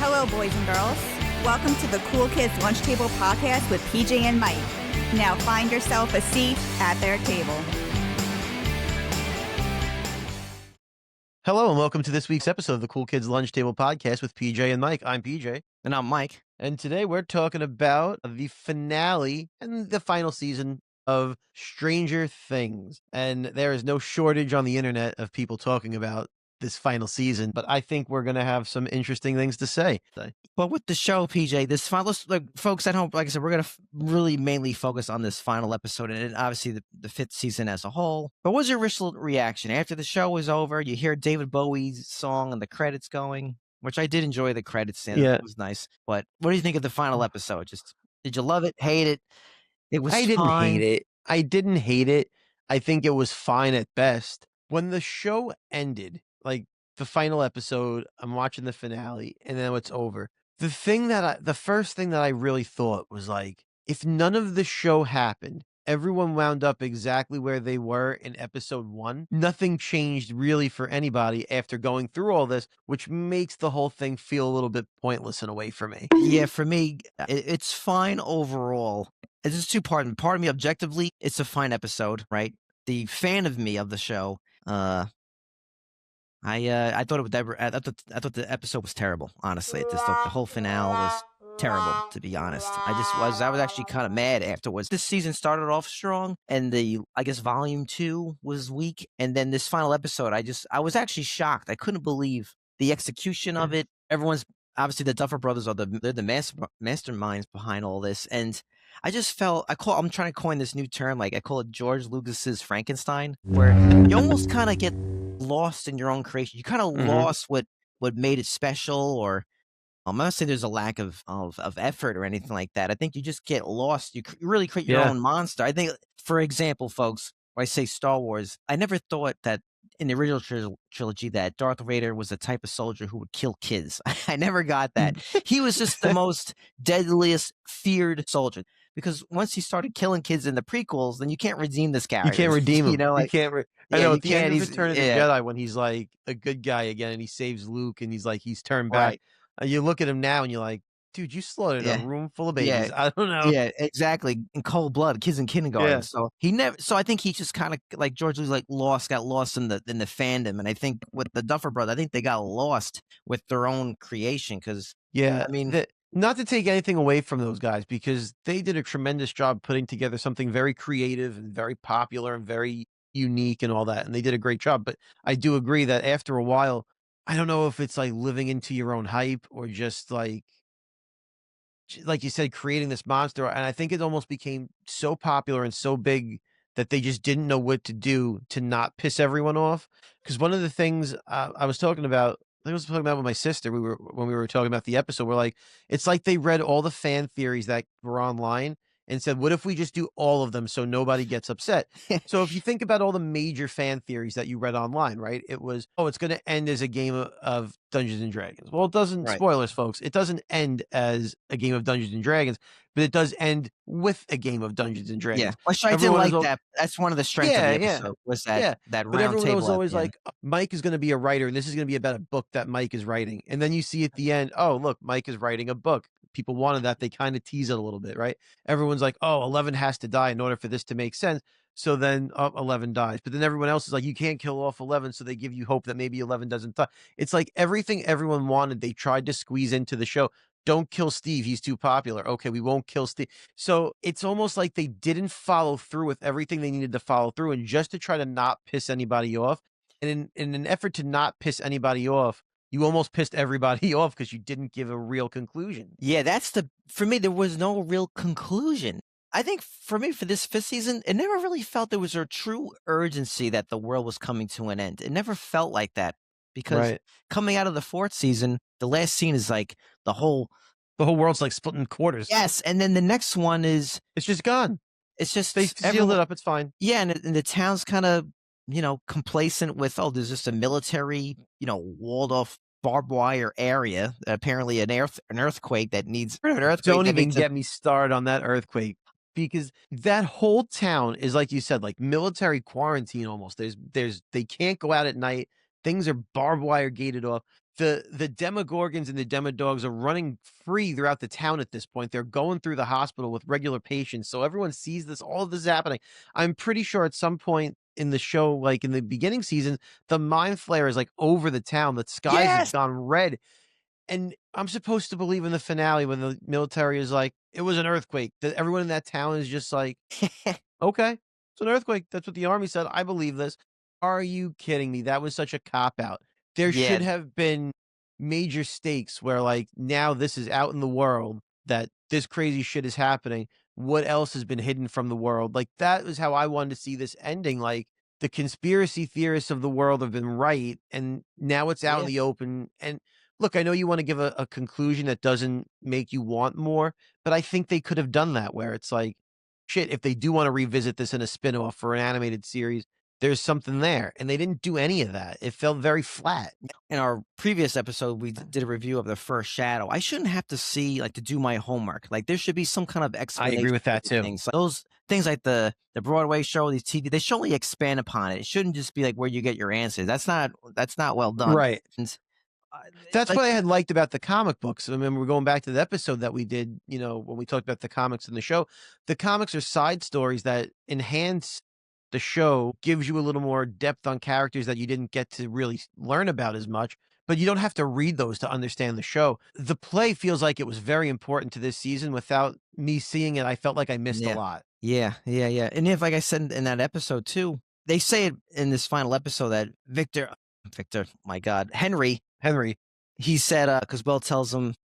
Hello, boys and girls. Welcome to the Cool Kids Lunch Table Podcast with PJ and Mike. Now find yourself a seat at their table. Hello and welcome to this week's episode of the Cool Kids Lunch Table Podcast with PJ and Mike. I'm PJ. And I'm Mike. And today we're talking about the finale and the final season of Stranger Things. And there is no shortage on the internet of people talking about this final season, but I think we're going to have some interesting things to say. But with the show, PJ, this final, folks at home, like I said, we're going to really mainly focus on this final episode and obviously the fifth season as a whole. But what was your initial reaction? After the show was over, you hear David Bowie's song and the credits going, which I did enjoy the credits in. It was nice. But what do you think of the final episode? Did you love it, hate it? I didn't hate it. I didn't hate it. I think it was fine at best. When the show ended, like the final episode, I'm watching the finale and then it's over. The first thing that I really thought was like, if none of the show happened, everyone wound up exactly where they were in episode 1. Nothing changed really for anybody after going through all this, which makes the whole thing feel a little bit pointless in a way for me. Yeah, for me, it's fine overall. It's just two parts. Part of me, objectively, it's a fine episode, right? The fan of me of the show, I thought I thought the episode was terrible. Honestly, the whole finale was terrible. To be honest, I was actually kind of mad afterwards. This season started off strong, and I guess volume 2 was weak, and then this final episode, I was actually shocked. I couldn't believe the execution of it. Everyone's obviously the Duffer Brothers they're the masterminds behind all this, and I just felt I'm trying to coin this new term, like I call it George Lucas's Frankenstein, where you almost kind of get lost in your own creation. You kind of lost what made it special, or I'm not saying there's a lack of effort or anything like that. I think you just get lost. You really create your own monster. I think, for example, folks, when I say Star Wars, I never thought that in the original trilogy that Darth Vader was the type of soldier who would kill kids. I never got that. He was just the most deadliest, feared soldier. Because once he started killing kids in the prequels, then you can't redeem this character. You can't redeem him. You know, like, you can't. I know at the end of Return of the Jedi, when he's like a good guy again and he saves Luke and he's turned back. Right. You look at him now and you're like, dude, you slaughtered a room full of babies. I don't know. Yeah, exactly. In cold blood, kids in kindergarten. Yeah. So I think he just kind of, like George was got lost in the fandom. And I think with the Duffer Brothers, I think they got lost with their own creation. Because I mean, not to take anything away from those guys, because they did a tremendous job putting together something very creative and very popular and very unique and all that. And they did a great job. But I do agree that after a while, I don't know if it's like living into your own hype or just like you said, creating this monster. And I think it almost became so popular and so big that they just didn't know what to do to not piss everyone off. Because one of the things I was talking about with my sister, when we were talking about the episode, we're like, it's like they read all the fan theories that were online and said, what if we just do all of them so nobody gets upset? So if you think about all the major fan theories that you read online, right? It was, it's going to end as a game of Dungeons and Dragons. Well, it doesn't, spoilers, folks. It doesn't end as a game of Dungeons and Dragons, but it does end with a game of Dungeons and Dragons. Yeah, which I did like that. That's one of the strengths of the episode, was that round but everyone table was always like, Mike is going to be a writer, and this is going to be about a book that Mike is writing. And then you see at the end, oh, look, Mike is writing a book. People wanted that. They kind of tease it a little bit, right? Everyone's like, oh, 11 has to die in order for this to make sense. So then 11 dies. But then everyone else is like, you can't kill off 11. So they give you hope that maybe 11 doesn't die. It's like everything everyone wanted, they tried to squeeze into the show. Don't kill Steve. He's too popular. Okay, we won't kill Steve. So it's almost like they didn't follow through with everything they needed to follow through. And just to try to not piss anybody off, and in an effort to not piss anybody off, you almost pissed everybody off because you didn't give a real conclusion. Yeah, for me, there was no real conclusion. I think for me, for this fifth season, it never really felt there was a true urgency that the world was coming to an end. It never felt like that, because coming out of the fourth season, the last scene is like the whole world's like split in quarters. Yes, and then the next one is it's just gone. It's just they sealed it up. It's fine. Yeah, and the town's kind of complacent with, there's just a military walled off barbed wire area. Apparently, an earthquake that needs an earthquake. Don't even get me started on that earthquake, because that whole town is, like you said, like military quarantine almost. They can't go out at night. Things are barbed wire gated off. The Demogorgons and the Demodogs are running free throughout the town at this point. They're going through the hospital with regular patients, so everyone sees this. All of this is happening. I'm pretty sure at some point in the show, like in the beginning season, the Mind Flare is like over the town. The skies have Yes. gone red, and I'm supposed to believe in the finale when the military is like, "It was an earthquake." That everyone in that town is just like, "Okay, it's an earthquake." That's what the army said. I believe this. Are you kidding me? That was such a cop out. There Yeah. should have been major stakes where, like, now this is out in the world that this crazy shit is happening. What else has been hidden from the world? Like, that was how I wanted to see this ending. Like, the conspiracy theorists of the world have been right, and now it's out in Yeah. the open. And look, I know you want to give a conclusion that doesn't make you want more, but I think they could have done that where it's like, shit, if they do want to revisit this in a spin-off for an animated series, there's something there. And they didn't do any of that. It felt very flat. In our previous episode, we did a review of the first Shadow. I shouldn't have to see like to do my homework. Like there should be some kind of I explanation. agree with for that these too. Things. Like, those things like the Broadway show, these TV, they should only expand upon it. It shouldn't just be like where you get your answers. That's not well done. Right. And, uh, That's like what I had liked about the comic books. I remember we're going back to the episode that we did, when we talked about the comics in the show. The comics are side stories that enhance the show, gives you a little more depth on characters that you didn't get to really learn about as much, but you don't have to read those to understand the show. The play feels like it was very important to this season. Without me seeing it, I felt like I missed a Yeah. lot. Yeah. And if, like I said in that episode too, they say it in this final episode that Victor, my God, Henry, he said, because Will tells him,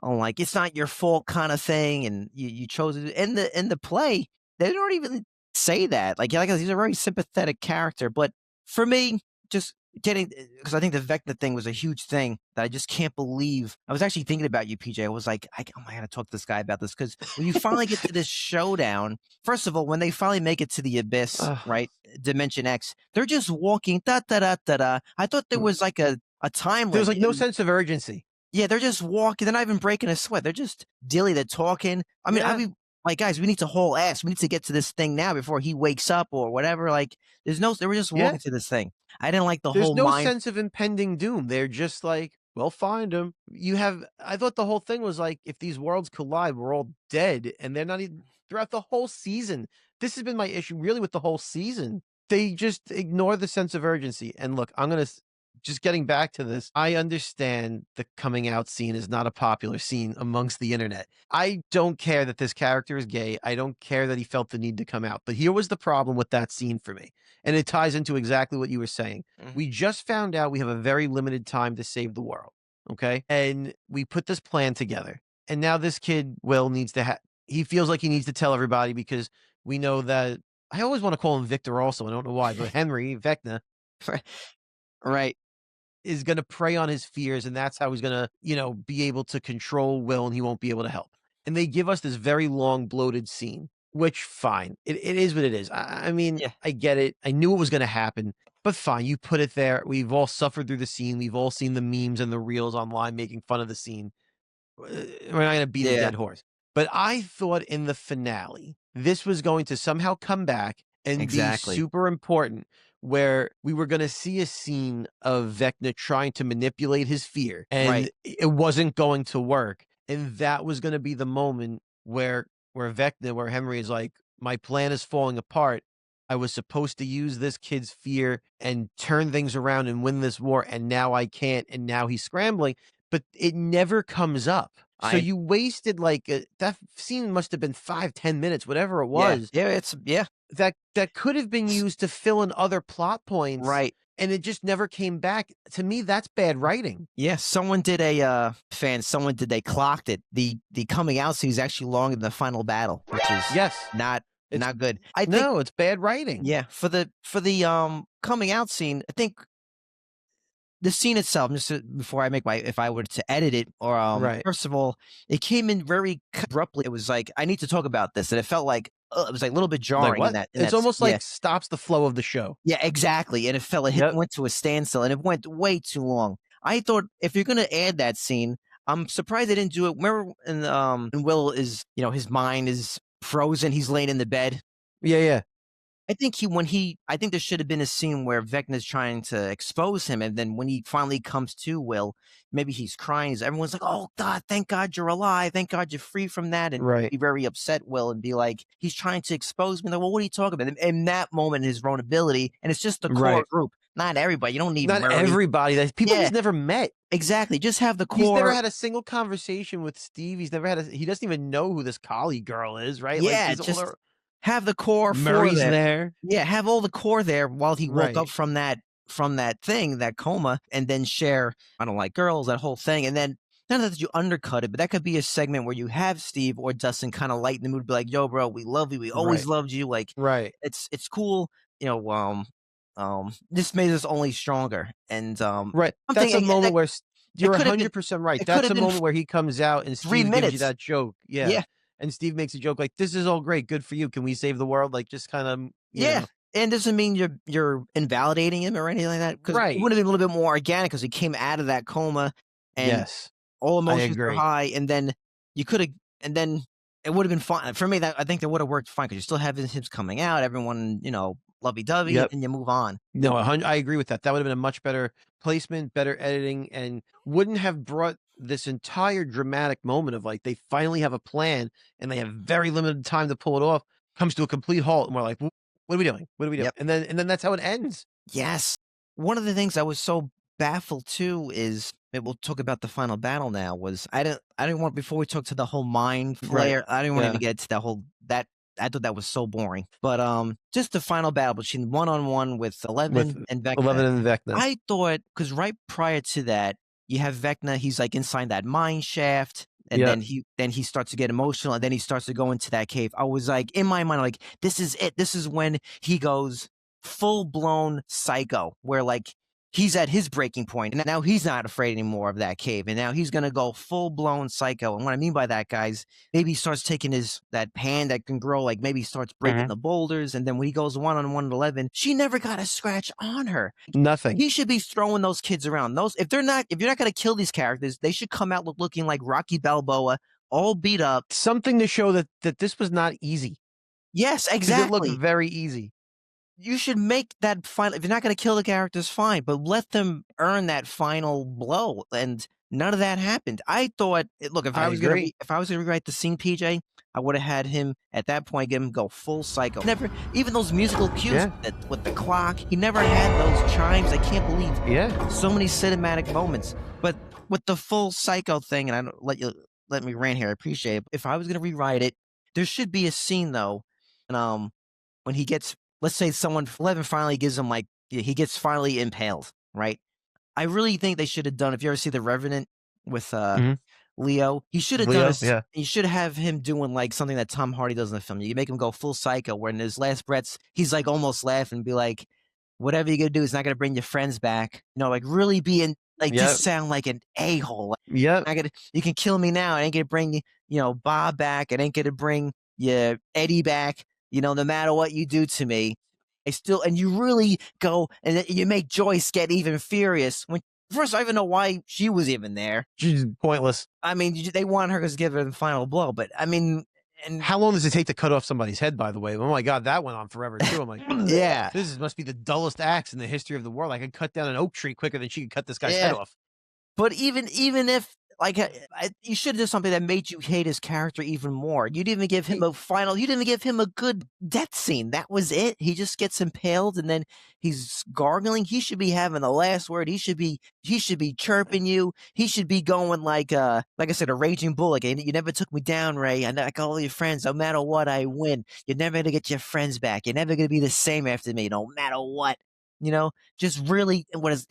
"Oh, like it's not your fault," kind of thing, and you chose it. In the play, they don't even say that. Like he's a very sympathetic character, but for me, just getting because I think the Vecna thing was a huge thing that I just can't believe. I was actually thinking about you, PJ. I was like, I gotta talk to this guy about this because when you finally get to this showdown, first of all, when they finally make it to the abyss, Ugh. right, Dimension X, they're just walking da da da da da. I thought there was like a time There was limit. like no sense of urgency. Yeah, they're just walking. They're not even breaking a sweat. They're just dilly. They're talking. I mean, Yeah. I'd be like, guys, we need to haul ass. We need to get to this thing now before he wakes up or whatever. Like, they were just Yeah. walking to this thing. I didn't like the There's whole no mind. sense of impending doom. They're just like, "We'll find him." I thought the whole thing was like, if these worlds collide, we're all dead. And they're not even throughout the whole season. This has been my issue really with the whole season. They just ignore the sense of urgency. And look, just getting back to this, I understand the coming out scene is not a popular scene amongst the internet. I don't care that this character is gay. I don't care that he felt the need to come out. But here was the problem with that scene for me. And it ties into exactly what you were saying. Mhm. We just found out we have a very limited time to save the world. Okay. And we put this plan together. And now this kid, Will, he feels like he needs to tell everybody because we know that I always want to call him Victor also. I don't know why, but Henry, Vecna, Right. is going to prey on his fears, and that's how he's going to, be able to control Will, and he won't be able to help. And they give us this very long, bloated scene, which fine. It is what it is. I mean, Yeah. I get it. I knew it was going to happen, but fine. You put it there. We've all suffered through the scene. We've all seen the memes and the reels online making fun of the scene. We're not going to beat a Yeah. dead horse. But I thought in the finale, this was going to somehow come back and Exactly. be super important, where we were going to see a scene of Vecna trying to manipulate his fear, and Right. it wasn't going to work. And that was going to be the moment where Henry is like, "My plan is falling apart. I was supposed to use this kid's fear and turn things around and win this war, and now I can't." And now he's scrambling, but it never comes up. So you wasted that scene must have been 5-10 minutes, whatever it was. Yeah. That could have been used to fill in other plot points. Right. And it just never came back. To me, that's bad writing. Yeah, someone did they clocked it. The coming out scene is actually longer than the final battle, which is Yes. not good. I think No, it's bad writing. yeah, for the coming out scene, I think the scene itself, before I make if I were to edit it, or Right. first of all, it came in very abruptly. It was like, I need to talk about this, and it felt like it was like a little bit Like jarring what? in that. It's almost like stops the flow of the show. Yeah, exactly. And it Yep. went to a standstill, and it went way too long. I thought if you're gonna add that scene, I'm surprised they didn't do it. Remember, when Will is, his mind is frozen. He's laying in the bed. Yeah. I think there should have been a scene where Vecna's trying to expose him, and then when he finally comes to, Will, maybe he's crying. Everyone's like, "Oh God, thank God you're alive. Thank God you're free from that." And Right. be very upset, Will, and be like, "He's trying to expose me." Like, well, what are you talking about? In that moment, his vulnerability, and it's just the core Right. group, not everybody. You don't need Not Murray. everybody. That people Yeah, he's never met. exactly. Just have the He's never core. had a single conversation with Steve. He's never had he doesn't even know who this collie girl is, right? Like, Yeah, he's all just there. have the core for Murray's there. there. Yeah, have all the core there while he woke up Right. from that thing, that coma, and then share "I don't like girls," that whole thing, and then not that you undercut it, but that could be a segment where you have Steve or Dustin kind of lighten the mood, be like, "Yo, bro, we love you. We always Right. loved you. Like, Right. it's cool. You know, this made us only stronger." And Right. something That's a moment that where it you're could have been 100% right. it could That's have a been moment where he comes out and 3 Steve gives you minutes. that joke. Yeah. Yeah. And Steve makes a joke like, "This is all great. Good for you. Can we save the world?" Like, just kind of, Yeah, and doesn't mean you're invalidating him or anything like that, because it Right. would have been a little bit more organic because he came out of that coma and Yes. all I emotions were agree. high, and then you coulda and then it would have been fine. For me, that I think that would have worked fine because you still have his hips coming out, everyone, lovey-dovey, Yep. and you move on. No, I agree with that. That would have been a much better placement, better editing, and wouldn't have brought this entire dramatic moment of like they finally have a plan and they have very limited time to pull it off, comes to a complete halt, and we're like, What are we doing? What are we doing?" Yep. And then that's how it ends. Yes. One of the things I was so baffled too is, and we'll talk about the final battle now, was I didn't want, before we talk to the whole mind Right. flare, I didn't want to even Yeah. get to that whole that I thought that was so boring. But just the final battle between one-on-one with With Eleven and Vecna. 11 and Vecna. I thought, because right prior to that, you have Vecna, he's like inside that mine shaft, and Yeah. then he starts to get emotional, and then he starts to go into that cave. I was like, in my mind, like, this is it. This is when he goes full blown psycho, where like he's at his breaking point, and now he's not afraid anymore of that cave, and now he's gonna go full blown psycho. And what I mean by that, guys, maybe he starts taking that hand that can grow, like maybe he starts breaking Mhm. the boulders, and then when he goes one-on-one with 11, she never got a scratch on her. Nothing. He should be throwing those kids around. Those if you're not gonna kill these characters, they should come out looking like Rocky Balboa, all beat up. Something to show that this was not easy Yes, because it looked exactly. very easy. You should make that final. If you're not gonna kill the characters, fine, but let them earn that final blow, and none of that happened. I thought, look, I agree. if I was gonna rewrite the scene, PJ, I would have had him at that point, get him go full psycho. Never, even those musical cues Yeah. with the clock, he never had those chimes. I can't believe Yeah. so many cinematic moments. But with the full psycho thing, and I don't let me rant here. I appreciate it. If I was gonna rewrite it, there should be a scene though, and when he gets, let's say someone 11 finally gives him like he gets finally impaled, right? I really think they should have done. If you ever see The Revenant with Mhm. Leo, he should have done Leo, yeah. you should have him doing like something that Tom Hardy does in the film. You make him go full psycho, where in his last breaths, he's like almost laughing, be like, "Whatever you're gonna do is not gonna bring your friends back." Like really being like Yep. just sound like an a-hole. Yep. You can kill me now. It ain't gonna bring Bob back. It ain't gonna bring Eddie back. No matter what you do to me, I still, and you really go and then you make Joyce get even furious. When first, I don't even know why she was even there. She's pointless. I mean, they want her to give her the final blow, but I mean, and How long does it take to cut off somebody's head, by the way? Oh my god, that went on forever too. I'm like, yeah, must be the dullest axe in the history of the world. I could cut down an oak tree quicker than she could cut this guy's head yeah. off. But even if like you should have done something that made you hate his character even more. You didn't even give him a final. You didn't even give him a good death scene. That was it. He just gets impaled and then he's gargling. He should be having the last word. He should be chirping you. He should be going like I said, a raging bull. Like, you never took me down, Ray. I got all your friends. No matter what, I win. You're never gonna get your friends back. You're never gonna be the same after me. No matter what. Just really what is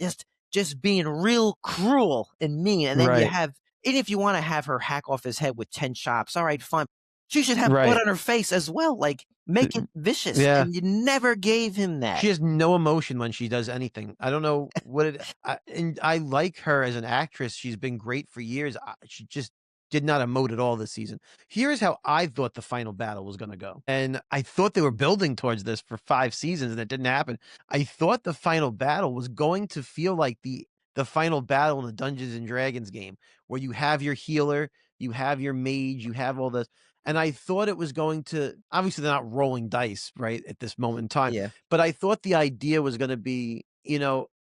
just being real cruel and mean. And then you Right. have, even if you want to have her hack off his head with 10 chops, all right, fine. She should have blood Right. on her face as well. Like, make it vicious. Yeah. And you never gave him that. She has no emotion when she does anything. I don't know what and I like her as an actress. She's been great for years. She just did not emote at all this season. Here's how I thought the final battle was going to go. And I thought they were building towards this for 5 seasons and it didn't happen. I thought the final battle was going to feel like the final battle in the Dungeons and Dragons game where you have your healer, you have your mage, you have all this. And I thought it was going to, obviously they're not rolling dice, right, at this moment in time, Yeah. but I thought the idea was gonna be,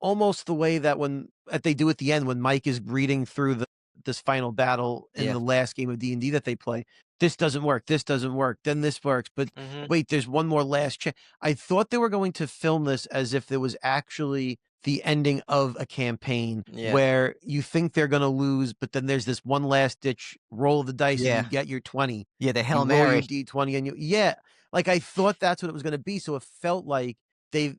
almost the way that that they do at the end when Mike is reading through this final battle in Yeah. the last game of D&D that they play. This doesn't work, then this works, but Mhm. wait, there's one more last chance. I thought they were going to film this as if there was actually the ending of a campaign Yeah. where you think they're gonna lose, but then there's this one last ditch roll of the dice and you Yeah. get your 20. Yeah, the You Hail roll your Mary. D20 and yeah, like, I thought that's what it was gonna be, so it felt like it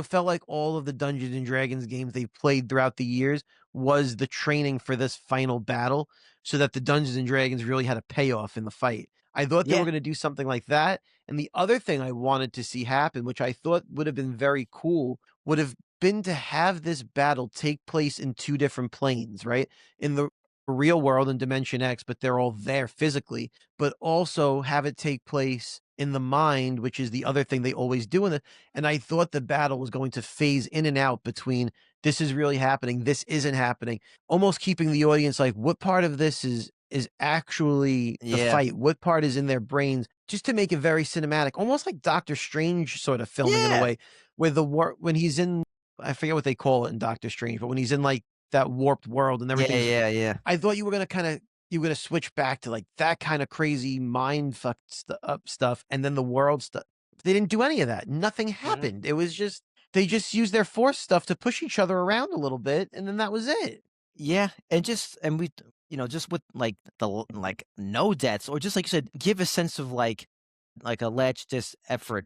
felt like all of the Dungeons& and Dragons games they've played throughout the years was the training for this final battle, so that the Dungeons& and Dragons really had a payoff in the fight. I thought they were Yeah. gonna do something like that, and the other thing I wanted to see happen, which I thought would have been very cool, would have been to have this battle take place in 2 different planes, right? In the real world in Dimension X, but they're all there physically, but also have it take place in the mind, which is the other thing they always do in it. And I thought the battle was going to phase in and out between this is really happening, this isn't happening, almost keeping the audience like, what part of this is actually the Yeah. fight? What part is in their brains? Just to make it very cinematic, almost like Doctor Strange sort of filming in a Yeah. way, where when he's in, I forget what they call it in Doctor Strange, but when he's in like that warped world and Yeah, everything's, yeah, yeah. I thought you were gonna switch back to like that kind of crazy mind fucked up stuff, and then the world stuff. They didn't do any of that. Nothing Mhm. happened. It was just they just used their force stuff to push each other around a little bit, and then that was it. Yeah, and we just with, like, no deaths or just like you said, give a sense of, like a latch this effort.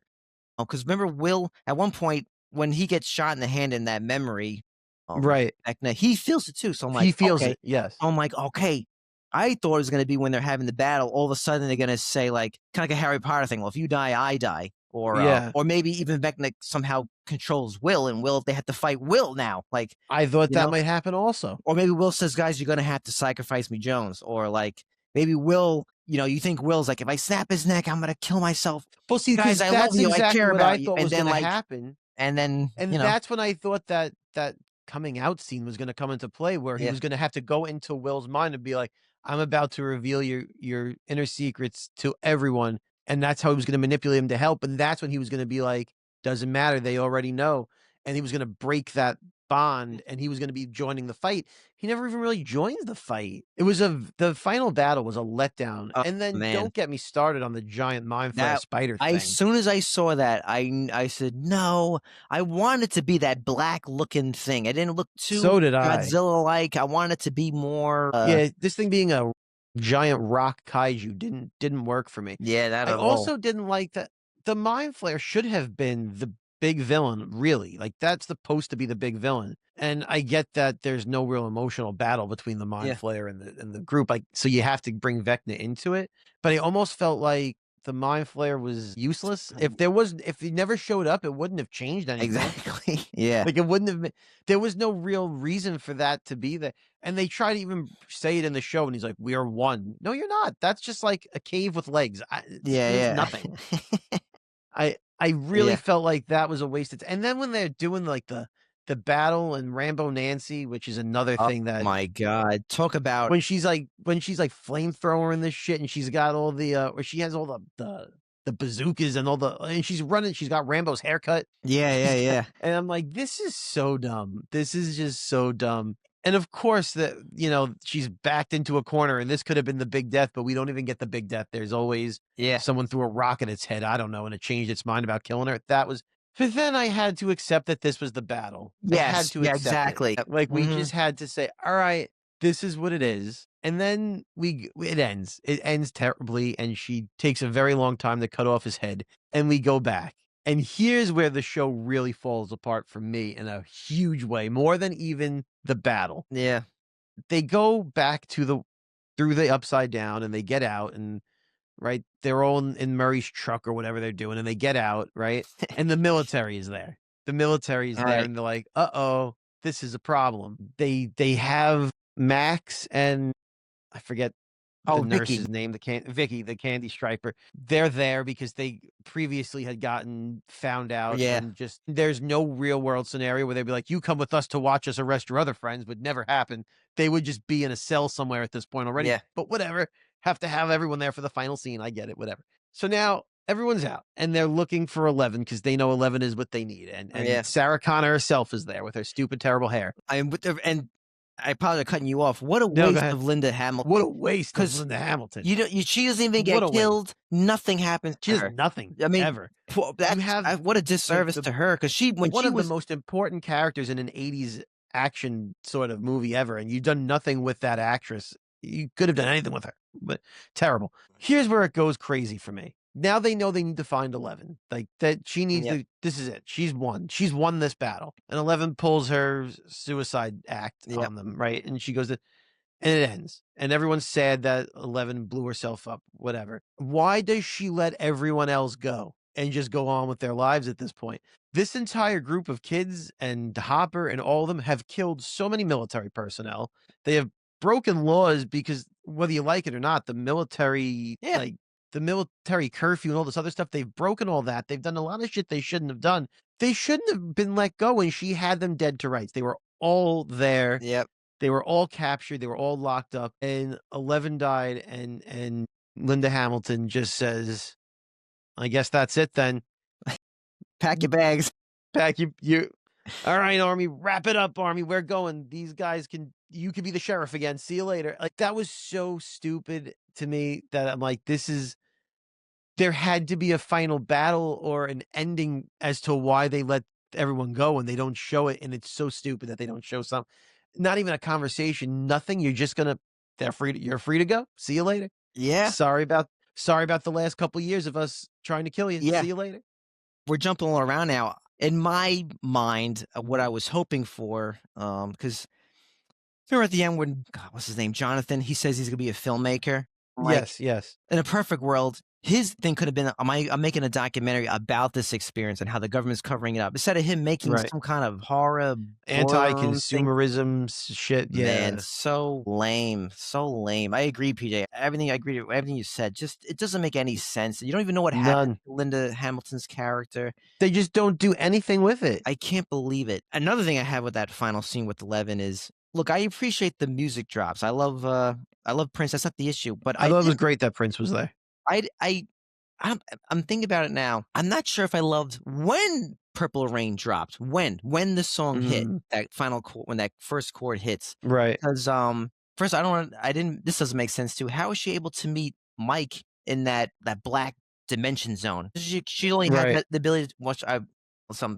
Because remember Will, at one point, when he gets shot in the hand in that memory, Right. Vecna, he feels it too, so I'm He like, feels "Okay." it. Yes. I'm like, "Okay." I thought it was gonna be when they're having the battle, all of a sudden they're gonna say, like, kinda like a Harry Potter thing, "Well, if you die, I die." Yeah. Or maybe even Vecna somehow controls Will, and Will, they have to fight Will now, like, I thought you that know? might happen also. Or maybe Will says, "Guys, you're gonna have to sacrifice me, Jones." Or, like, maybe Will, you think Will's like, "If I snap his neck, I'm gonna kill myself. Well, see, Guys, because I love that's you, I exactly care what I about you." thought And was then, gonna like happen. and then, And that's when I thought that coming out scene was gonna come into play, where he yeah. was gonna have to go into Will's mind and be like, "I'm about to reveal your inner secrets to everyone," and that's how he was gonna manipulate him to help, and that's when he was gonna be like, "Doesn't matter, they already know," and he was gonna break that bond, and he was gonna be joining the fight. He never even really joins the fight. The final battle was a letdown, Oh, and then man. don't get me started on the giant mind flayer That spider As thing. soon as I saw that, I said, "No." I want it to be that black-looking thing. It didn't look too So did I. Godzilla-like. I want it to be more, Yeah, this thing being a giant rock kaiju didn't work for me. yeah, that I at all. also didn't like that the Mind Flayer should have been the big villain, really. Like, that's supposed to be the big villain. And I get that there's no real emotional battle between the Mind Yeah. Flayer and the group, like, so you have to bring Vecna into it. But I almost felt like the Mind Flayer was useless. If he never showed up, it wouldn't have changed anything. Exactly. Yeah. Like, it wouldn't have been there was no real reason for that to be there, and they try to even say it in the show, and he's like, "We are one." No, you're not. That's just like a cave with legs. It just means Yeah, nothing. yeah. I really Yeah. felt like that was a wasted and then when they're doing, like, the battle and Rambo Nancy, which is another Oh thing that my god. Talk about when she's like flamethrower and this shit, and she's got all the, or she has all the bazookas and all the and she's running, she's got Rambo's haircut. Yeah, yeah, yeah. And I'm like, "This is so dumb. This is just so dumb." And of course, she's backed into a corner, and this could have been the big death, but we don't even get the big death. There's always Yeah. someone threw a rock at its head, I don't know, and it changed its mind about killing her. But then I had to accept that this was the battle. I had Yes. to Yeah, accept it. exactly. Like, we Mhm. just had to say, "Alright, this is what it is." And then it ends. It ends terribly, and she takes a very long time to cut off his head, and we go back. And here's where the show really falls apart for me in a huge way, more than even the battle. Yeah. They go back through the upside down, and they get out, and right, they're all in Murray's truck or whatever they're doing, and they get out, right? And the military is there. The military is there, Alright. and they're like, "Uh-oh, this is a problem." They have Max and I forget the Oh, Vicky. nurse's name, Vicky, the candy striper. They're there because they previously had gotten found out, Yeah. and just there's no real world scenario where they'd be like, "You come with us to watch us arrest your other friends," would never happen. They would just be in a cell somewhere at this point already, Yeah. but whatever. have to have everyone there for the final scene. I get it, whatever. So now everyone's out and they're looking for 11 because they know 11 is what they need. And Sarah Connor herself is there with her stupid, terrible hair. And I probably cutting you off. What a No, go waste ahead. of Linda Hamilton. What a waste of 'Cause Linda Hamilton. She doesn't even What get a waste. killed. Nothing happens She to does her. nothing I mean, ever. what a disservice to her because when One she of was the most important characters in an 80s action sort of movie ever, and you've done nothing with that actress. You could have done anything with her, but terrible. Here's where it goes crazy for me. Now they know they need to find 11. Like that she needs Yep. to, this is it. She's won this battle. And 11 pulls her suicide act Yep. on them, right? And she goes to, and it ends. And everyone's sad that 11 blew herself up, whatever. Why does she let everyone else go and just go on with their lives at this point? This entire group of kids and Hopper and all of them have killed so many military personnel. They have broken laws because whether you like it or not, the military, like the military curfew and all this other stuff, they've broken all that. They've done a lot of shit they shouldn't have done. They shouldn't have been let go, and she had them dead to rights. They were all there. Yep. They were all captured. They were all locked up, and 11 died. And Linda Hamilton just says, "I guess that's it then. Pack your bags. Pack you. All right, Army, wrap it up, Army. We're going. These guys you can be the sheriff again. See you later." Like that was so stupid to me that I'm like, there had to be a final battle or an ending as to why they let everyone go and they don't show it. And it's so stupid that they don't show not even a conversation, nothing. You're just gonna, you're free to go. See you later. Yeah. Sorry about the last couple years of us trying to kill you. Yeah. See you later. We're jumping all around now. In my mind, what I was hoping for, because remember at the end when, God, what's his name? Jonathan, he says he's going to be a filmmaker. Yes. In a perfect world, his thing could have been, I'm making a documentary about this experience and how the government's covering it up. Instead of him making some kind of horror, anti-consumerism shit. Yeah. Man, so lame. I agree, PJ. I agree with everything you said. Just, it doesn't make any sense. You don't even know what happened to Linda Hamilton's character. They just don't do anything with it. I can't believe it. Another thing I have with that final scene with 11 is, look, I appreciate the music drops. I love Prince. That's not the issue. But I thought it was great that Prince was there. I'm thinking about it now. I'm not sure if I loved when Purple Rain dropped. When the song hit that final chord, when that first chord hits. Right. Because first this doesn't make sense too. How is she able to meet Mike in that black dimension zone? She only had the ability to watch. I'm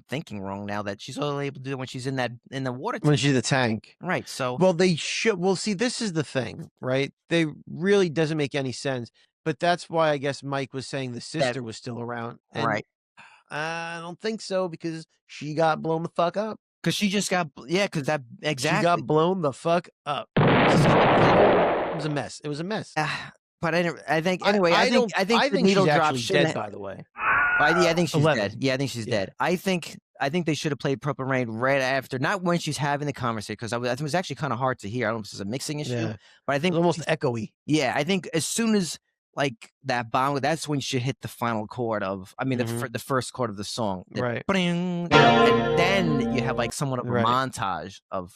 thinking wrong now that she's only able to do it when she's in the water tank. When she's the tank. Right. So see, this is the thing, right? They really doesn't make any sense. But that's why I guess Mike was saying the sister was still around. And right. I don't think so because she got blown the fuck up. Because she just got, because that, exactly. She got blown the fuck up. It was a mess. But I think the needle drop she's dead, by the way. I think she's 11. Dead. Yeah, I think she's dead. I think they should have played Purple Rain right after, not when she's having the conversation, because I think it was actually kind of hard to hear. I don't know if this is a mixing issue, but I think it was almost echoey. Yeah, I think as soon as like that bomb, that's when she hit the final chord of, the first chord of the song, right? And then you have like somewhat of a montage of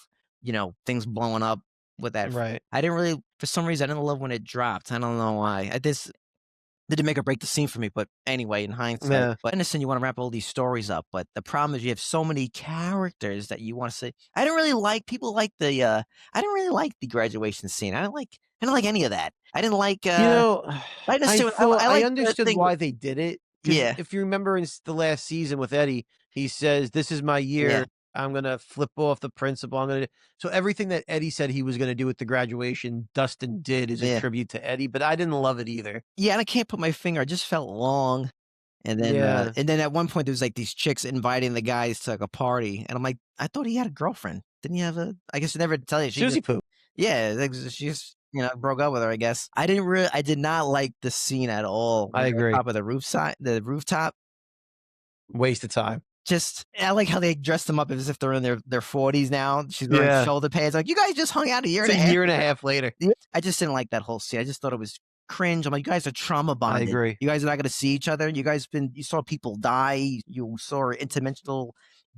things blowing up with that. Right. I didn't really, for some reason, I didn't love when it dropped. I don't know why. This didn't make or break the scene for me, but anyway, in hindsight, but innocent, you want to wrap all these stories up, but the problem is you have so many characters that you want to say. I don't really like people like I didn't really like the graduation scene. I don't like any of that. I didn't like. I understood why they did it. Yeah. If you remember in the last season with Eddie, he says, "This is my year. Yeah. I'm going to flip off the principal. So everything that Eddie said he was going to do with the graduation, Dustin did as a tribute to Eddie, but I didn't love it either. Yeah, and I can't put my finger. It just felt long. And then at one point there was like these chicks inviting the guys to like a party, and I'm like, I thought he had a girlfriend. Didn't he have I guess they never tell you. Susie Poo. Yeah, she's broke up with her. I guess I did not like the scene at all. I agree. On top of the rooftop. Waste of time. I like how they dressed them up as if they're in their 40s now. She's wearing shoulder pads. Like, you guys just hung out a year and a half. A year and a half later. I just didn't like that whole scene. I just thought it was cringe. I'm like, you guys are trauma I bonded. agree. You guys are not going to see each other. You saw people die. You saw an interdimensional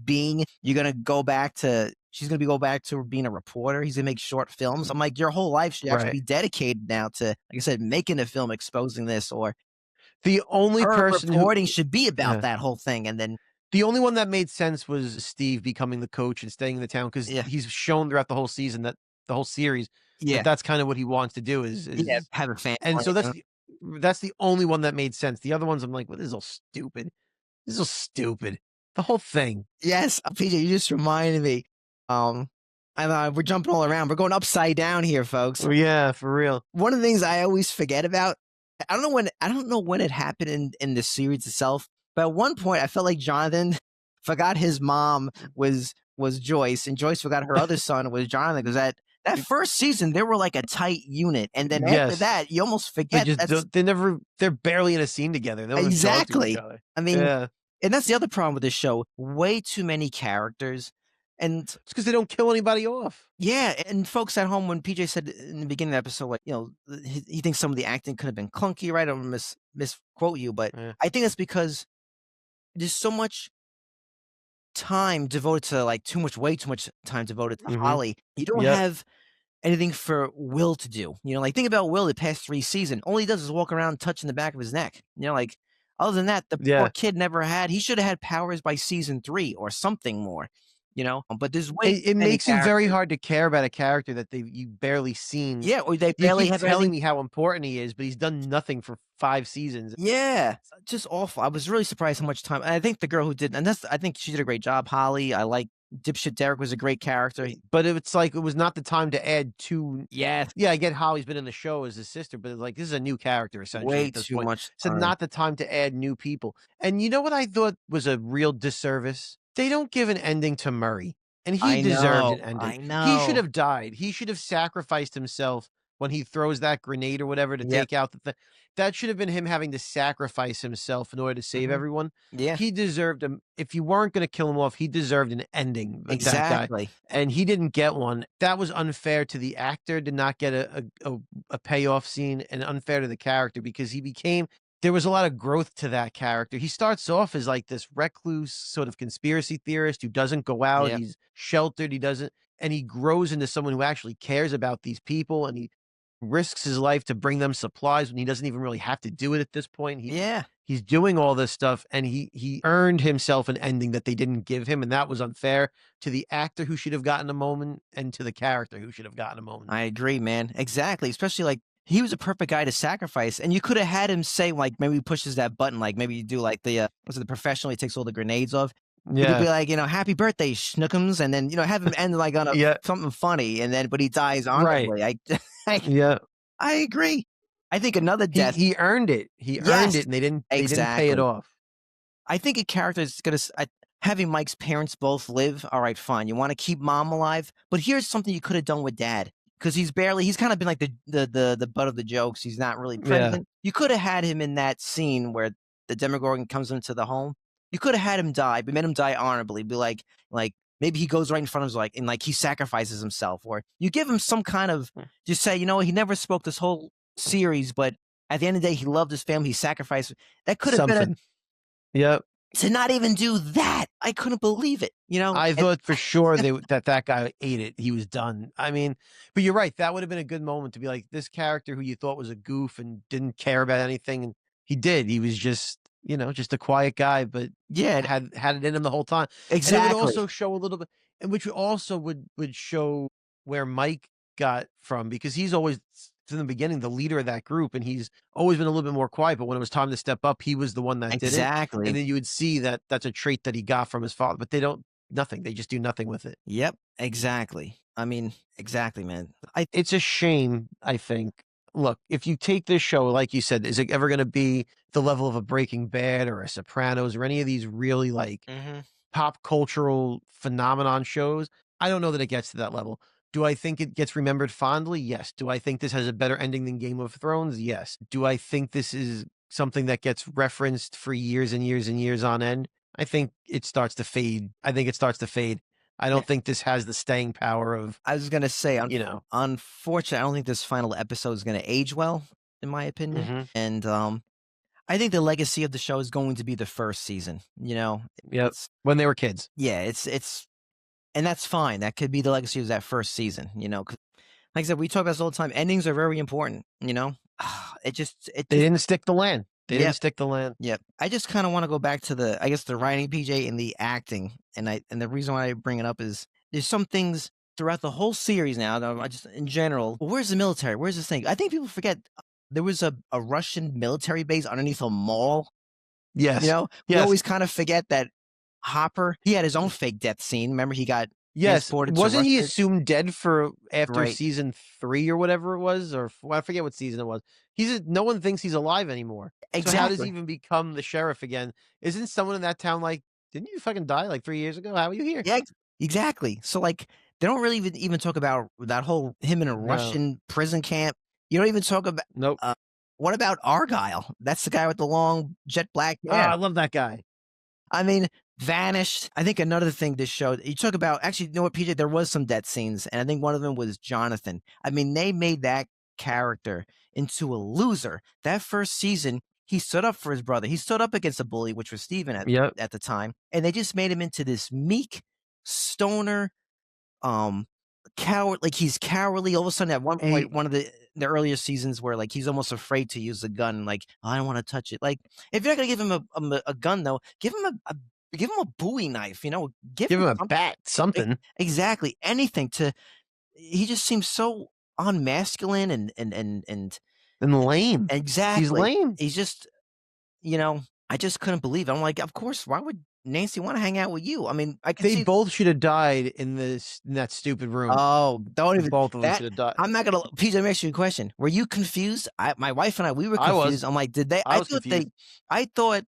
being. You're going to go back to, she's going to go back to being a reporter. He's going to make short films. I'm like, your whole life should actually Right. be dedicated now to, like I said, making a film exposing this, or The only her person reporting who should be about yeah. that whole thing. And then, The only one that made sense was Steve becoming the coach and staying in the town because yeah, he's shown throughout the whole season that the whole series that yeah, that's kind of what he wants to do yeah, is have a family. and so that's the only one that made sense. The other ones I'm like, well, this is all stupid. This is all stupid. The whole thing. Yes, PJ, you just reminded me. Um, we're jumping all around. We're going upside down here, folks. Oh yeah, for real. One of the things I always forget about, I don't know when it happened in the series itself, but at one point I felt like Jonathan forgot his mom was Joyce, and Joyce forgot her other son was Jonathan, because that first season they were like a tight unit, and then after Yes. that you almost They forget just that's they're barely in a scene together. They don't even talk to exactly. each other. I mean, Yeah. and that's the other problem with this show. Way too many characters. And It's because they don't kill anybody off. yeah, and folks at home, when PJ said in the beginning of the episode, like, he thinks some of the acting could have been clunky, right? I don't misquote you, but Yeah. I think that's because there's so much time devoted to, like, way too much time devoted to Mhm. Holly. You don't Yep. have anything for Will to do. Like, think about Will the past 3 seasons. All he does is walk around touching the back of his neck. Like, other than that, the Yeah. poor kid he should have had powers by season 3 or something more. But there's way too It many makes it very characters. hard to care about a character that you barely seen. Yeah, or they You barely keep have telling anything. me how important he is, but he's done nothing for 5 seasons. Yeah, just awful. I was really surprised how much time. And I think the girl who did, I think she did a great job. Holly, I like dipshit Derek was a great character. But it's like it was not the time to add 2. Yeah, Yeah, I get Holly's been in the show as his sister, but it's like this is a new character essentially way at this too point. much So time. not the time to add new people. And you know what I thought was a real disservice? They don't give an ending to Murray, and he I deserved an know, ending. I He should know. have died. He should have sacrificed himself when he throws that grenade or whatever to Yep. take out the thing. That should have been him having to sacrifice himself in order to save Mhm. everyone. Yeah, He deserved him. If you weren't going to kill him off, he deserved an ending. That guy, exactly. and he didn't get one. That was unfair to the actor. Did not get a payoff scene, and unfair to the character because there was a lot of growth to that character. He starts off as like this recluse sort of conspiracy theorist who doesn't go out. Yep. He's sheltered. And he grows into someone who actually cares about these people, and he risks his life to bring them supplies when he doesn't even really have to do it at this point. Yeah, He's doing all this stuff, and he earned himself an ending that they didn't give him, and that was unfair to the actor who should have gotten a moment and to the character who should have gotten a moment. I agree, man. Exactly. Especially, like, he was a perfect guy to sacrifice, and you could have had him say, like, maybe he pushes that button, like maybe you do like the the professional, he takes all the grenades off. You could be Yeah. like, happy birthday, Schnookums, and then have him end like on Yeah. something funny, and then but he dies Right. honorably. Yeah. I agree. I think another He death. he earned it. He earned Yes, it, and they didn't pay it exactly. off. I think a character is gonna having Mike's parents both live. All right, fine. You want to keep mom alive, but here's something you could have done with dad, because he's kind of been like the butt of the jokes. He's not really Yeah. present. You could have had him in that scene where the Demogorgon comes into the home. You could have had him die, but made him die honorably. Be like maybe he goes right in front of us, and he sacrifices himself, or you give him some kind of, just say, he never spoke this whole series, but at the end of the day, he loved his family. He sacrificed. That could have been Something. Yep. to not even do that. I couldn't believe it. I thought for sure that guy ate it. He was done. I mean, but you're right. That would have been a good moment to be like, this character who you thought was a goof and didn't care about anything, and he did. He was just a quiet guy, but yeah, had it in him the whole time. exactly. And it would also show a little bit, and which also would show where Mike got from, because he's always from the beginning the leader of that group, and he's always been a little bit more quiet. But when it was time to step up, he was the one that did it. Exactly. And then you would see that that's a trait that he got from his father. But they don't nothing. They just do nothing with it. Yep. Exactly. I mean, exactly, man. It's a shame, I think. Look, if you take this show, like you said, is it ever going to be the level of a Breaking Bad or a Sopranos or any of these really like pop cultural phenomenon shows? I don't know that it gets to that level. Do I think it gets remembered fondly? Yes. Do I think this has a better ending than Game of Thrones? Yes. Do I think this is something that gets referenced for years and years and years on end? I think it starts to fade. I don't think this has the staying power of, I was gonna say, you know. unfortunately, I don't think this final episode is gonna age well. in my opinion. Mhm. And I think the legacy of the show is going to be the first season. Yep. It's When they were kids. yeah, it's and that's fine. That could be the legacy of that first season. 'Cause like I said, we talk about this all the time. Endings are very important. It They just didn't stick the land. They didn't yep. stick the land. Yep. I just kind of want to go back to I guess the writing, PJ, and the acting. And the reason why I bring it up is there's some things throughout the whole series now, that I just in general. Well, where's the military? Where's this thing? I think people forget there was a Russian military base underneath a mall. Yes. We Yes. always kind of forget that Hopper, he had his own fake death scene. Remember, he got Yes. transported to Wasn't he Russia. assumed dead for after Right. season 3 or whatever it was? I forget what season it was. No one thinks he's alive anymore. So how does he Exactly. even become the sheriff again? Isn't someone in that town like, "Didn't you fucking die like 3 years ago? How are you here?" Yeah, exactly. So like they don't really even talk about that whole him in a No. Russian prison camp. You don't even talk about Nope. what about Argyle? That's the guy with the long jet black hair. I love that guy. I mean, vanished. I think another thing this show, you talk about, actually, you know what, PJ, there was some death scenes, and I think one of them was Jonathan. I mean, they made that character into a loser. That first season, he stood up for his brother. He stood up against a bully, which was Steven Yep. at the time, and they just made him into this meek stoner, um, coward. Like he's cowardly. All of a sudden, at one Hey, point, one of the earlier seasons, where like he's almost afraid to use the gun. Like, "Oh, I don't want to touch it." Like, if you're not gonna give him a gun, though, give him a Bowie knife. Give give him him a something. bat, something. Exactly, anything to. He just seems so unmasculine and And lame. He's exactly. lame. He's just you know. I just couldn't believe it. I'm like, of course. Why would Nancy want to hang out with you? I mean, I could They see. both should have died in that stupid room. Oh, don't even Both of them that should have died. I'm not gonna PJ, let me ask you a question. Were you confused? My wife and we were I was. confused. I'm like, did they I was confused. I thought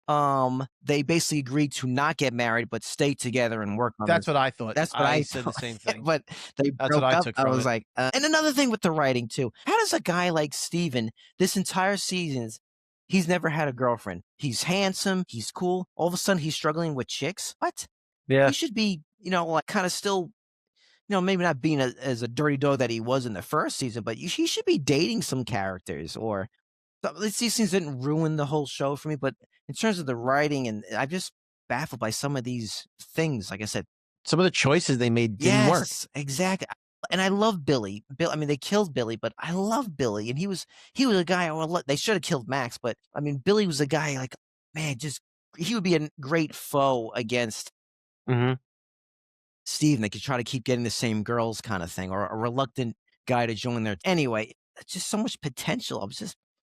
they basically agreed to not get married but stay together and work on That's this. what I thought. That's what I I said the thought. same thing. But they That's what broke I up. took I from was it. like, and another thing with the writing too. How does a guy like Steven, this entire seasons, he's never had a girlfriend. He's handsome, he's cool. All of a sudden he's struggling with chicks? What? Yeah. He should be, like kind of still maybe not being as a dirty dog that he was in the first season, but he should be dating some characters or these things didn't ruin the whole show for me. But in terms of the writing, and I'm just baffled by some of these things. Like I said, Some of the choices they made didn't work. yes, exactly. And I love Billy. I mean, they killed Billy, but I love Billy, and he was a guy. They should have killed Max, but I mean, Billy was a guy like, man, just he would be a great foe against Mhm. Steve, and they could try to keep getting the same girls kind of thing, or a reluctant guy to join their anyway, just so much potential.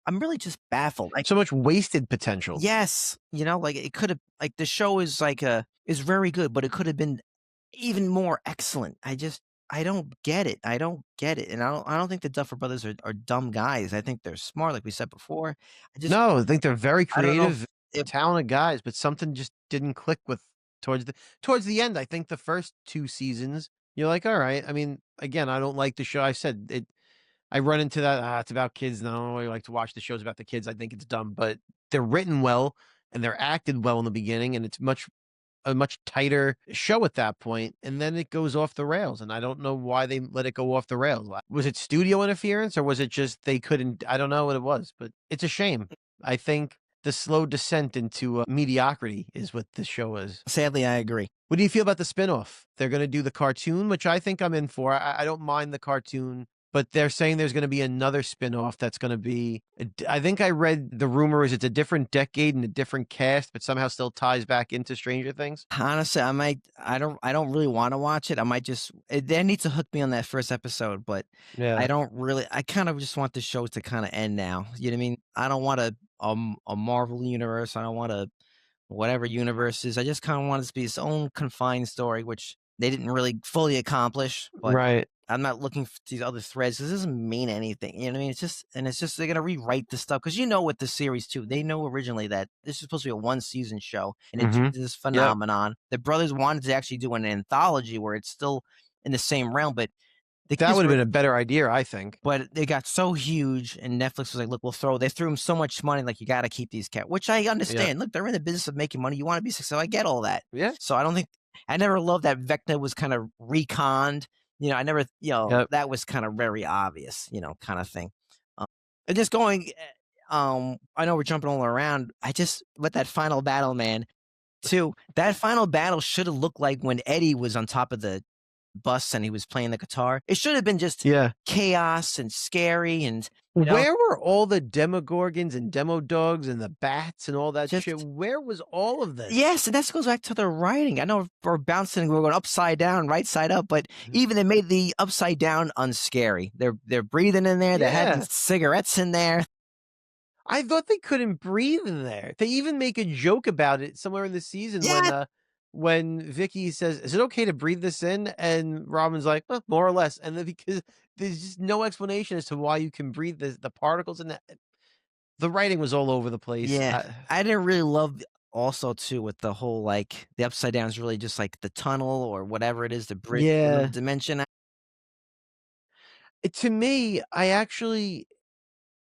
I'm really just baffled. Like, So much wasted potential. yes, like it could have, like the show is is very good, but it could have been even more excellent. I don't get it. I don't get it. And I don't think the Duffer Brothers are dumb guys. I think they're smart, like we said before. No, I think they're very I don't know creative, if talented guys, but something just didn't click with towards the end. I think the first 2 seasons, you're like, "All right." I mean, again, I don't like the show. I said it I run into that, it's about kids, and I don't really like to watch the shows about the kids. I think it's dumb, but they're written well and they're acted well in the beginning, and it's a much tighter show at that point, and then it goes off the rails, and I don't know why they let it go off the rails. Was it studio interference, or was it just they couldn't I don't know what it was, but it's a shame. I think the slow descent into, mediocrity is what this show is. sadly, I agree. What do you feel about the spinoff? They're gonna do the cartoon, which I think I'm in for. I don't mind the cartoon, but they're saying there's gonna be another spinoff that's gonna be I think I read the rumor is it's a different decade and a different cast, but somehow still ties back into Stranger Things. Honestly, I don't really want to watch it. I might they need to hook me on that first episode, but Yeah. I kind of just want the show to kind of end now. You know what I mean? I don't want a Marvel universe. I don't want a whatever universe is. I just kind of want it to be its own confined story, which they didn't really fully accomplish, but Right. I'm not looking for these other threads because it doesn't mean anything. You know what I mean? It's just they're gonna rewrite the stuff because with the series too, they know originally that this is supposed to be a 1 season show, and it's Mhm. this Yep. phenomenon. The brothers wanted to actually do an anthology where it's still in the same realm, but the That kids would have were, been a better idea, I think. but they got so huge, and Netflix was like, "Look, they threw them so much money, like you got to keep these cats," which I Yep. understand. Look, they're in the business of making money. You want to be successful. I get all that. Yeah. So I don't think I never loved that Vecna was kind of reconned. I never, Yep. that was kind of very obvious, kind of thing. And just going, I know we're jumping all around. With that final battle, man, too, that final battle should have looked like when Eddie was on top of the bus and he was playing the guitar. It should have been just Yeah. chaos and scary and, you know, Where were all the Demogorgons and Demodogs and the bats and all that Just- shit? Where was all of this? yes, and that goes back to the writing. I know we're going upside down, right side up, but even they made the upside down unscary. They're breathing in there. They're having Yeah. cigarettes in there. I thought they couldn't breathe in there. They even make a joke about it somewhere in the season when Vicky says, "Is it okay to breathe this in?" And Robin's like, "Well, more or less." And then because there's just no explanation as to why you can breathe the particles in that. The writing was all over the place. Yeah, I didn't really love also too with the whole like the upside down is really just like the tunnel or whatever it is, the bridge, Yeah. dimension. To me, I actually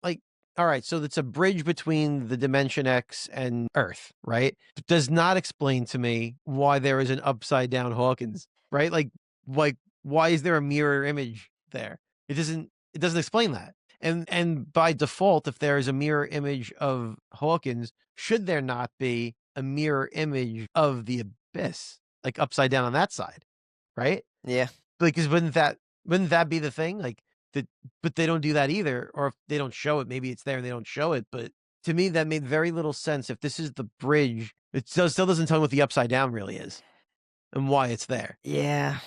like. All right, so it's a bridge between the Dimension X and Earth, right? It does not explain to me why there is an upside down Hawkins, right? Like why is there a mirror image there? It doesn't explain that. And by default, if there is a mirror image of Hawkins, should there not be a mirror image of the abyss, like upside down on that side, right? Yeah, Because wouldn't that be the thing? Like but they don't do that either, or if they don't show it, maybe it's there and they don't show it. But to me, that made very little sense. If this is the bridge, it still doesn't tell me what the upside down really is and why it's there. yeah.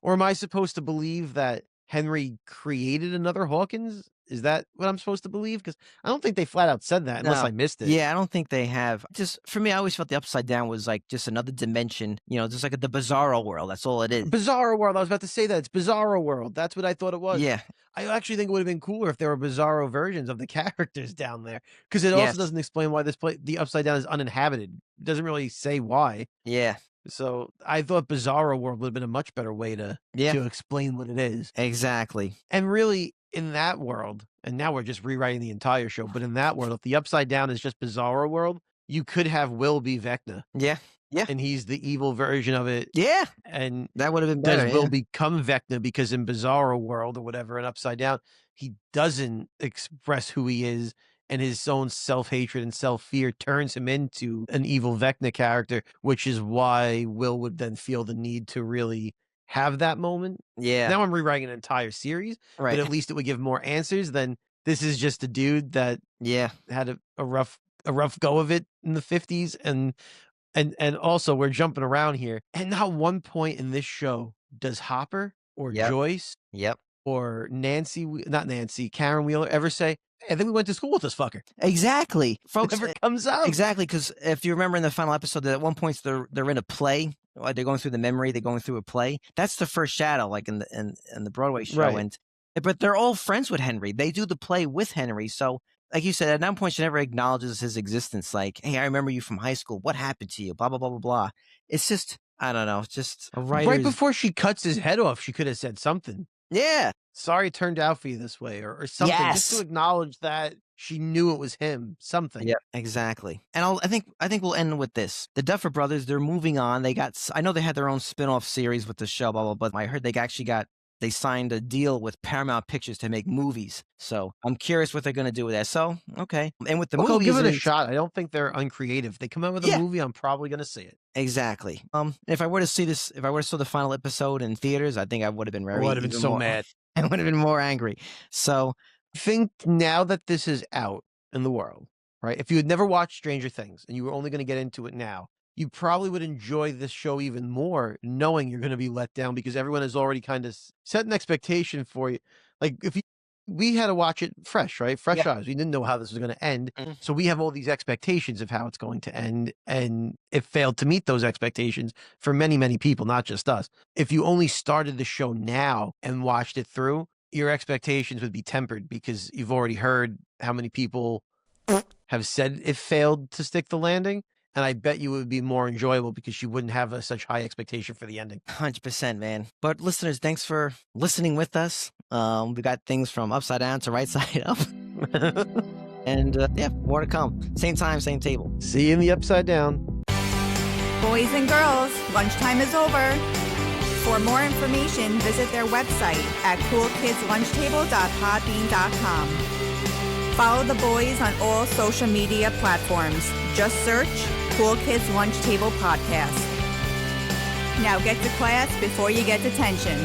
Or am I supposed to believe that Henry created another Hawkins? Is that what I'm supposed to believe? Because I don't think they flat out said that unless No. I missed it. Yeah, I don't think they have. Just for me, I always felt the upside down was like just another dimension, just like the Bizarro world. That's all it is. Bizarro World. I was about to say that. It's Bizarro World. That's what I thought it was. Yeah, I actually think it would have been cooler if there were Bizarro versions of the characters down there. Because it Yes. also doesn't explain why the Upside Down is uninhabited. It doesn't really say why. yeah, So I thought Bizarro World would have been a much better way to explain what it is. exactly. And really, in that world, and now we're just rewriting the entire show, but in that world, if the Upside Down is just Bizarro World, you could have Will be Vecna. Yeah, And he's the evil version of it. yeah. And That would have been better. does Will become Vecna because in Bizarro World or whatever, and Upside Down, he doesn't express who he is, and his own self-hatred and self-fear turns him into an evil Vecna character, which is why Will would then feel the need to really have that moment. Yeah, Now I'm rewriting an entire series, right. but at least it would give more answers than this is just a dude that Yeah, had a rough go of it in the 50s. And also we're jumping around here. And not one point in this show does Hopper or Yep. Joyce yep. or Karen Wheeler ever say, "Hey, I think we went to school with this fucker." Exactly, It folks. never comes up. Exactly, because if you remember in the final episode, that at one point they're in a play. They're going through the memory. They're going through a play. That's the first shadow, like in the Broadway show. Right. But they're all friends with Henry. They do the play with Henry. So, like you said, at that point, she never acknowledges his existence. Like, hey, I remember you from high school. What happened to you? Blah blah blah blah blah. It's just, I don't know. It's just a writer's... Right before she cuts his head off, she could have said something. Yeah. Sorry it turned out for you this way, or something, just to Yes. acknowledge that she knew it was him. Something. Yeah, exactly. And I think we'll end with this. The Duffer Brothers, they're moving on. I know they had their own spin-off series with the show, blah, blah, blah. I heard they signed a deal with Paramount Pictures to make movies. So I'm curious what they're going to do with that. So, okay. And with the Look, I'll movies... give it a shot. I don't think they're uncreative. They come out with a Yeah. movie, I'm probably going to see it. Exactly. If I were to saw the final episode in theaters, I think I would have been I would have been even so more- mad. I would have been more angry. So, I think now that this is out in the world, right? If you had never watched Stranger Things and you were only going to get into it now, you probably would enjoy this show even more, knowing you're going to be let down because everyone has already kind of set an expectation for you. Like we had to watch it fresh, right? Fresh eyes. We didn't know how this was going to end. Mhm. So we have all these expectations of how it's going to end. And it failed to meet those expectations for many, many people, not just us. If you only started the show now and watched it through, your expectations would be tempered because you've already heard how many people have said it failed to stick the landing. And I bet you it would be more enjoyable because you wouldn't have such high expectation for the ending. 100%, man. But listeners, thanks for listening with us. We got things from upside down to right side up. And more to come. Same time, same table. See you in the upside down. Boys and girls, lunchtime is over. For more information, visit their website at coolkidslunchtable.podbean.com. Follow the boys on all social media platforms. Just search Cool Kids Lunch Table Podcast. Now get to class before you get detention.